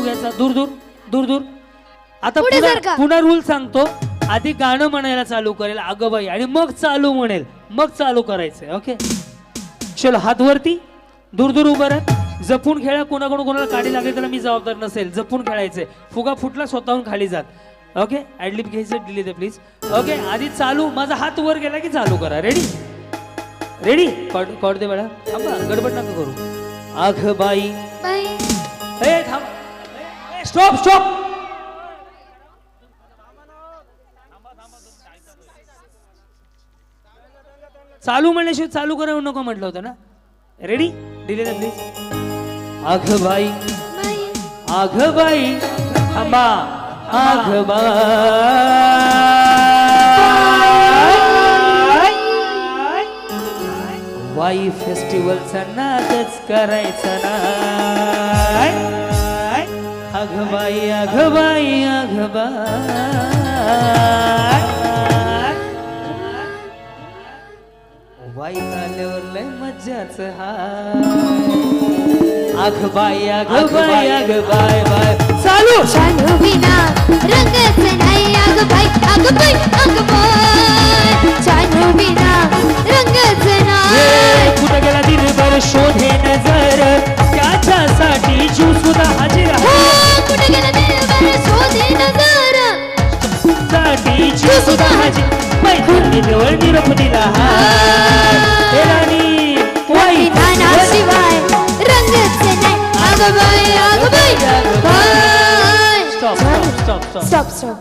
फुग्याचा दूर दूर दूर दूर. आता पुढे सरका. पुन्हा रूल सांगतो. आधी गाणं म्हणायला चालू करेल अगं बाई आणि मग चालू म्हणेल, मग चालू करायचंय. ओके चलो हात वरती, दूर दूर उभं राहा. जपून खेळा. कोणाकडून कोणाला काढी लागली त्याला मी जबाबदार नसेल. जपून खेळायचंय. फुगा फुटला स्वतःहून खाली जात. ओके ऍडलिप घ्यायचं डिलीट आहे प्लीज. ओके आधी चालू. माझा हात वर गेला की चालू करा. Ready ready. कॉर्ड दे बेटा. थांबा गडबड नका करू. आघ बाई बाई ए थांब. Stop stop. चालू म्हणल्याशिवाय चालू करा नको म्हटलं होतं ना. रेडी डिलीट आहे प्लीज. आघ बाई बाई आघ बाई थांबा. आघ बाई वाई फेस्टिवलचा नादच करायचा नाही. आघ बाई आघ बाई आघ बाई वाई आल्यावर लय मज्जाच हाय. आघ बाई आघ बाई आघ बाय बाय. चालू. चालू बिना रंगच नाही आग बाई आग बाई आग बाई. चालू बिना रंगच नाही. कुठं गेला दिनभर शोधे नजर त्याच्यासाठी जीव सुद्धा हजर हो, कुठे गेला दिलबर शोधे नजर साठी जीव सुद्धा हजर. मैत्रिणी जवळ निरोप दिला वाई शिवाय रंगच नाही आग बाई आग बाई आग बाई. Stop stop stop stop. Stop stop.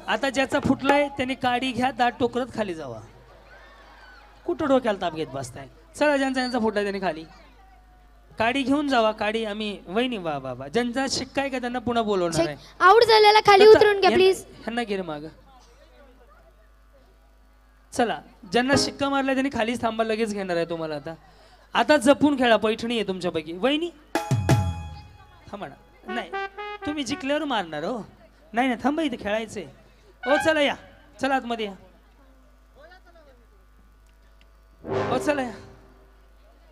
आता ज्याचा फुटलाय त्याने काडी घ्या. दाट टोकरत खाली जावा. कुठं डोक्याला ताप घेत बसताय. चला ज्यांचा फुटलाय त्याने खाली काडी घेऊन जावा. काडी आम्ही वहिनी वा बाबा ज्यांचा शिक्का आहे का त्यांना पुन्हा बोलवणार आहे. आऊट झालेला खाली उतरून घ्या प्लीज. ह्यांना घे रे माग. चला ज्यांना शिक्का मारलाय त्यांनी खालीच थांबा. लगेच घेणार आहे तुम्हाला. आता आता जपून खेळा. पैठणी आहे तुमच्यापैकी. वहिनी थांबा ना. नाही तुम्ही जिंकल्यावर मारणार हो. नाही ना थांबा इथे खेळायचंय. ओ चला या. चला आतमध्ये या. ओ चला या.